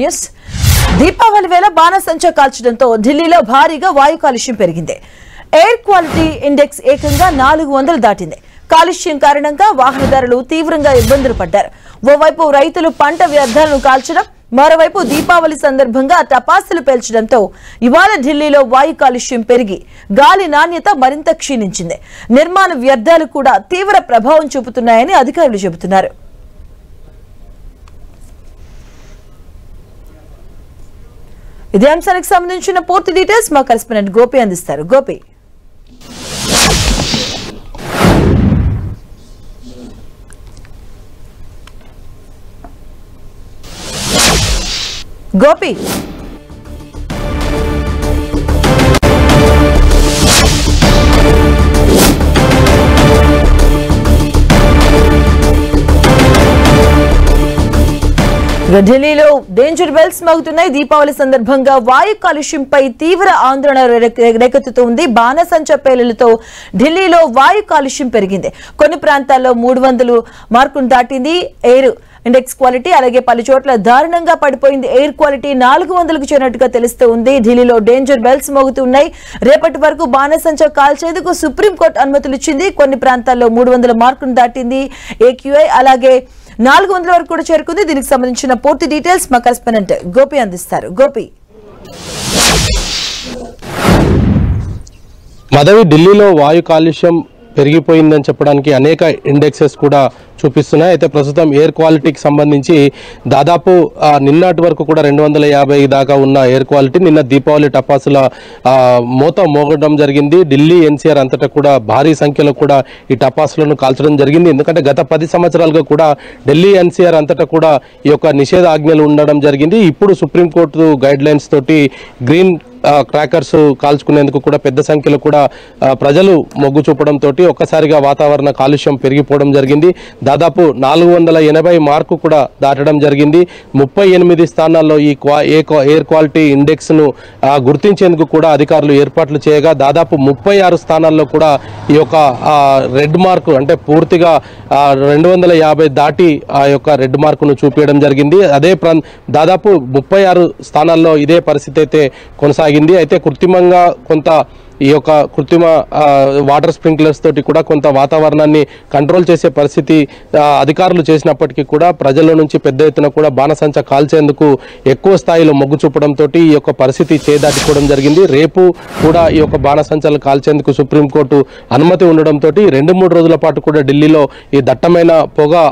News Deepavali వేళ బాణసంచా కాల్చడంతో ఢిల్లీలో భారీగా వాయు కాలుష్యం పెరిగింది. ఎయిర్ క్వాలిటీ ఇండెక్స్ ఏకంగా 400 దాటింది. కాలుష్యం కారణంగా వాహనదారులు తీవ్రంగా ఇబ్బందులు పడ్డారు. ఓవైపు రైతులు పంట వ్యర్థాలను కాల్చడం, మరోవైపు దీపావళి సందర్భంగా టపాసులు పేల్చడంతో ఇవాళ ఢిల్లీలో వాయు కాలుష్యం పెరిగి గాలి నాణ్యత మరింత క్షీణించింది. నిర్మాణ వ్యర్థాలు కూడా తీవ్ర ప్రభావం చూపుతున్నాయని అధికారులు చెబుతున్నారు. ఇదే అంశానికి సంబంధించిన పూర్తి డీటెయిల్స్ మా కరెస్పాండెంట్ గోపి అందిస్తారు. గోపి, గోపి ఢిల్లీలో డేంజర్ బెల్స్ మోగుతున్నాయి. దీపావళి సందర్భంగా వాయు కాలుష్యంపై తీవ్ర ఆందోళన రేకెత్తుతోంది. బాణసంచా పేలులతో ఢిల్లీలో వాయు కాలుష్యం పెరిగింది. కొన్ని ప్రాంతాల్లో 300 మార్కును దాటింది ఎయిర్ ఇండెక్స్ క్వాలిటీ. అలాగే పలు చోట్ల దారుణంగా పడిపోయింది ఎయిర్ క్వాలిటీ. 400కు చేరినట్టుగా తెలుస్తూ ఉంది. ఢిల్లీలో డేంజర్ బెల్స్ మోగుతున్నాయి. రేపటి వరకు బాణసంచా కాల్చేందుకు సుప్రీంకోర్టు అనుమతులు ఇచ్చింది. కొన్ని ప్రాంతాల్లో 300 మార్కును దాటింది ఏక్యూఐ. అలాగే 400 వరకు కూడా చేరుకుంది. దీనికి సంబంధించిన పూర్తి డీటెయిల్స్ మా కరెస్పాండెంట్ గోపి అందిస్తారు. గోపి, మాధవి, ఢిల్లీలో వాయు కాలుష్యం పెరిగిపోయిందని చెప్పడానికి అనేక ఇండెక్సెస్ కూడా చూపిస్తున్నాయి. అయితే ప్రస్తుతం ఎయిర్ క్వాలిటీకి సంబంధించి దాదాపు నిన్నటి వరకు కూడా 250 దాకా ఉన్న ఎయిర్ క్వాలిటీ నిన్న దీపావళి టపాసుల మోత మోగడం జరిగింది. ఢిల్లీ ఎన్సీఆర్ అంతటా కూడా భారీ సంఖ్యలో కూడా ఈ టపాసులను కాల్చడం జరిగింది. ఎందుకంటే గత 10 సంవత్సరాలుగా కూడా ఢిల్లీ ఎన్సీఆర్ అంతటా కూడా ఈ యొక్క నిషేధ ఆజ్ఞలు ఉండడం జరిగింది. ఇప్పుడు సుప్రీంకోర్టు గైడ్ లైన్స్ తోటి గ్రీన్ క్రాకర్స్ కాల్చుకునేందుకు కూడా పెద్ద సంఖ్యలో కూడా ప్రజలు మొగ్గు చూపడంతో ఒక్కసారిగా వాతావరణ కాలుష్యం పెరిగిపోవడం జరిగింది. దాదాపు 480 మార్కు కూడా దాటడం జరిగింది. 38 స్థానాల్లో ఈ ఎయిర్ క్వాలిటీ ఇండెక్స్ ను గుర్తించేందుకు కూడా అధికారులు ఏర్పాట్లు చేయగా దాదాపు 36 స్థానాల్లో కూడా ఈ యొక్క రెడ్ మార్కు అంటే పూర్తిగా 250 దాటి ఆ యొక్క రెడ్ మార్కును చూపించడం జరిగింది. అదే దాదాపు 36 స్థానాల్లో ఇదే పరిస్థితి అయితే కొనసాగింది. అయితే కృత్రిమంగా కొంత ఈ యొక్క కృత్రిమ వాటర్ స్ప్రింక్లర్స్ తోటి కూడా కొంత వాతావరణాన్ని కంట్రోల్ చేసే పరిస్థితి అధికారులు చేసినప్పటికీ కూడా ప్రజల నుంచి పెద్ద ఎత్తున కూడా బాణసంచా కాల్చేందుకు ఎక్కువ స్థాయిలో మొగ్గు చూపడంతో ఈ యొక్క పరిస్థితి చేదాటిపోవడం జరిగింది. రేపు కూడా ఈ యొక్క బాణసంచాలు కాల్చేందుకు సుప్రీంకోర్టు అనుమతి ఉండడంతో 2-3 రోజుల పాటు కూడా ఢిల్లీలో ఈ దట్టమైన పొగ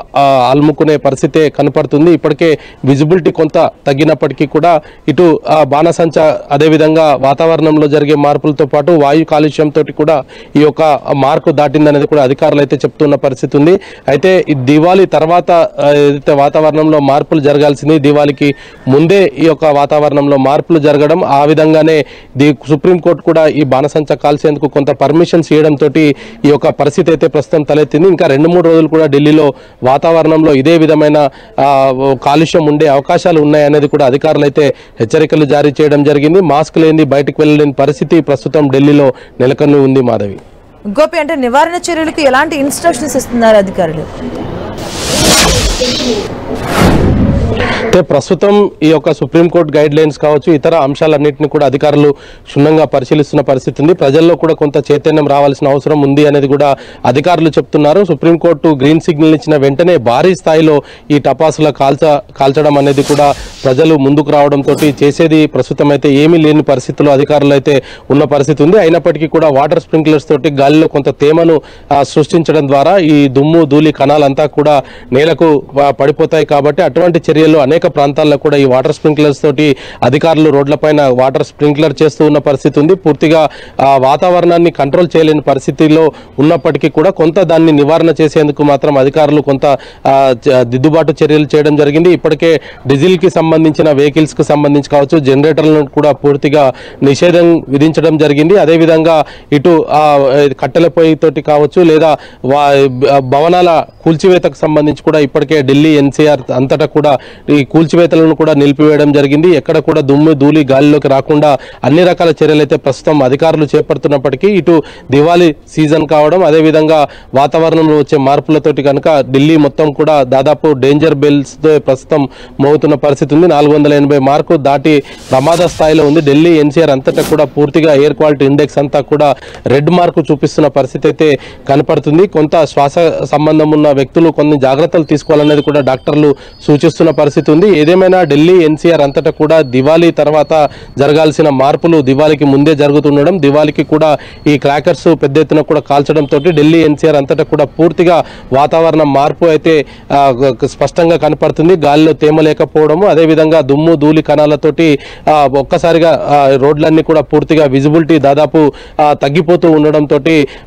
అలుముకునే పరిస్థితే కనపడుతుంది. ఇప్పటికే విజిబిలిటీ కొంత తగ్గినప్పటికీ కూడా ఇటు బాణసంచా అదేవిధంగా వాతావరణంలో జరిగే మార్పులతో పాటు వాయు కాలుష్యంతో కూడా ఈ యొక్క మార్కు దాటిందనేది కూడా అధికారులు అయితే చెప్తున్న పరిస్థితి ఉంది. అయితే ఈ దివాళీ తర్వాత ఏదైతే వాతావరణంలో మార్పులు జరగాల్సింది, దివాళీకి ముందే ఈ యొక్క వాతావరణంలో మార్పులు జరగడం, ఆ విధంగానే సుప్రీంకోర్టు కూడా ఈ బాణసంచా కాల్చేందుకు కొంత పర్మిషన్స్ ఇవ్వడంతో ఈ యొక్క పరిస్థితి అయితే ప్రస్తుతం తలెత్తింది. ఇంకా 2-3 రోజులు కూడా ఢిల్లీలో వాతావరణంలో ఇదే విధమైన కాలుష్యం ఉండే అవకాశాలు ఉన్నాయనేది కూడా అధికారులు అయితే హెచ్చరికలు జారీ చేయడం జరిగింది. మాస్క్ లేని బయటకు వెళ్ళలేని పరిస్థితి ప్రస్తుతం ఢిల్లీలో నెలకొని ఉంది. మాధవి, గోపి, అంటే నివారణ చర్యలకు ఎలాంటి ఇన్స్ట్రక్షన్స్ ఇస్తున్నారు అధికారులు? ప్రస్తుతం ఈ యొక్క సుప్రీంకోర్టు గైడ్ లైన్స్ కావచ్చు, ఇతర అంశాలన్నింటినీ కూడా అధికారులు క్షుణ్ణంగా పరిశీలిస్తున్న పరిస్థితి ఉంది. ప్రజల్లో కూడా కొంత చైతన్యం రావాల్సిన అవసరం ఉంది అనేది కూడా అధికారులు చెప్తున్నారు. సుప్రీంకోర్టు గ్రీన్ సిగ్నల్ ఇచ్చిన వెంటనే భారీ స్థాయిలో ఈ టపాసుల కాల్చడం అనేది కూడా ప్రజలు ముందుకు రావడంతో చేసేది ప్రస్తుతం అయితే ఏమీ లేని పరిస్థితుల్లో అధికారులు అయితే ఉన్న పరిస్థితి ఉంది. అయినప్పటికీ కూడా వాటర్ స్ప్రింక్లర్స్ తోటి గాలిలో కొంత తేమను సృష్టించడం ద్వారా ఈ దుమ్ము ధూళి కణాలంతా కూడా నేలకు పడిపోతాయి. కాబట్టి అటువంటి చర్యలు అనేక ప్రాంతాల్లో కూడా ఈ వాటర్ స్ప్రింక్లర్స్ తోటి అధికారులు రోడ్లపైన వాటర్ స్ప్రింక్లర్ చేస్తూ ఉన్న పరిస్థితి ఉంది. పూర్తిగా వాతావరణాన్ని కంట్రోల్ చేయలేని పరిస్థితిలో ఉన్నప్పటికీ కూడా కొంత దాన్ని నివారణ చేసేందుకు మాత్రం అధికారులు కొంత దిద్దుబాటు చర్యలు చేయడం జరిగింది. ఇప్పటికే డీజిల్ కి సంబంధించిన వెహికల్స్ కు సంబంధించి కావచ్చు, జనరేటర్లను కూడా పూర్తిగా నిషేధం విధించడం జరిగింది. అదేవిధంగా ఇటు కట్టెల పొయ్యితోటి కావచ్చు లేదా భవనాల కూల్చివేతకు సంబంధించి కూడా ఇప్పటికే ఢిల్లీ ఎన్సీఆర్ అంతటా కూడా ఈ కూల్చివేతలను కూడా నిలిపివేయడం జరిగింది. ఎక్కడ కూడా దుమ్ము ధూళి గాలిలోకి రాకుండా అన్ని రకాల చర్యలు అయితే ప్రస్తుతం అధికారులు చేపడుతున్నప్పటికీ ఇటు దివాళీ సీజన్ కావడం, అదేవిధంగా వాతావరణంలో వచ్చే మార్పులతోటి కనుక ఢిల్లీ మొత్తం కూడా దాదాపు డేంజర్ బెల్స్ తో ప్రస్తుతం మోగుతున్న పరిస్థితి ఉంది. 480 మార్కు దాటి ప్రమాద స్థాయిలో ఉంది. ఢిల్లీ ఎన్సీఆర్ అంతటా కూడా పూర్తిగా ఎయిర్ క్వాలిటీ ఇండెక్స్ అంతా కూడా రెడ్ మార్కు చూపిస్తున్న పరిస్థితి అయితే కనపడుతుంది. కొంత శ్వాస సంబంధం ఉన్న వ్యక్తులు కొన్ని జాగ్రత్తలు తీసుకోవాలనేది కూడా డాక్టర్లు సూచిస్తున్న పరిస్థితి ఉంది. ఏదేమైనా ఢిల్లీ ఎన్సీఆర్ అంతటా కూడా దివాళీ తర్వాత జరగాల్సిన మార్పులు దివాళీకి ముందే జరుగుతుండడం, దివాళీకి కూడా ఈ క్రాకర్స్ పెద్ద ఎత్తున కూడా కాల్చడంతో ఢిల్లీ ఎన్సీఆర్ అంతటా కూడా పూర్తిగా వాతావరణ మార్పు అయితే స్పష్టంగా కనపడుతుంది. గాలిలో తేమ లేకపోవడము, అదేవిధంగా దుమ్ము ధూళి కణాలతోటి ఒక్కసారిగా రోడ్లన్నీ కూడా పూర్తిగా విజిబిలిటీ దాదాపు తగ్గిపోతూ ఉండడంతో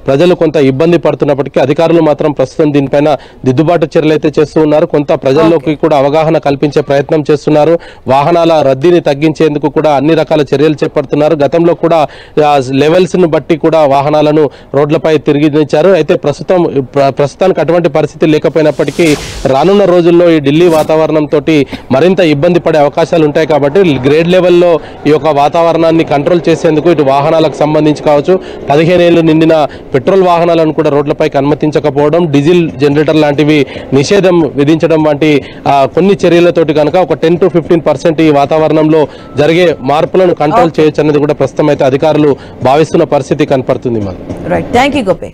ప్రజలు కొంత ఇబ్బంది పడుతున్నప్పటికీ అధికారులు మాత్రం ప్రస్తుతం దీనిపైన దిద్దుబాటు చర్యలు అయితే చేస్తూ ఉన్నారు. కొంత ప్రజల్లోకి కూడా అవగాహన కల్పించే ప్రయత్నం చేస్తున్నారు. వాహనాల రద్దీని తగ్గించేందుకు కూడా అన్ని రకాల చర్యలు చేపడుతున్నారు. గతంలో కూడా లెవెల్స్ ను బట్టి కూడా వాహనాలను రోడ్లపై తిరిగించారు. అయితే ప్రస్తుతానికి అటువంటి పరిస్థితి లేకపోయినప్పటికీ రానున్న రోజుల్లో ఈ ఢిల్లీ వాతావరణంతో మరింత ఇబ్బంది పడే అవకాశాలు ఉంటాయి. కాబట్టి గ్రేడ్ లెవెల్లో ఈ యొక్క వాతావరణాన్ని కంట్రోల్ చేసేందుకు ఇటు వాహనాలకు సంబంధించి కావచ్చు, 15 ఏళ్లు నిండిన పెట్రోల్ వాహనాలను కూడా రోడ్లపైకి అనుమతించకపోవడం, డీజిల్ జనరేటర్ లాంటివి నిషేధం విధించడం వంటి కొన్ని చర్యలతోటి కనుక ఒక 10 to 15% ఈ వాతావరణంలో జరిగే మార్పులను కంట్రోల్ చేయొచ్చు అనేది కూడా ప్రస్తుతం అయితే అధికారులు భావిస్తున్న పరిస్థితి కనపడుతుంది. Right, thank you గోపే.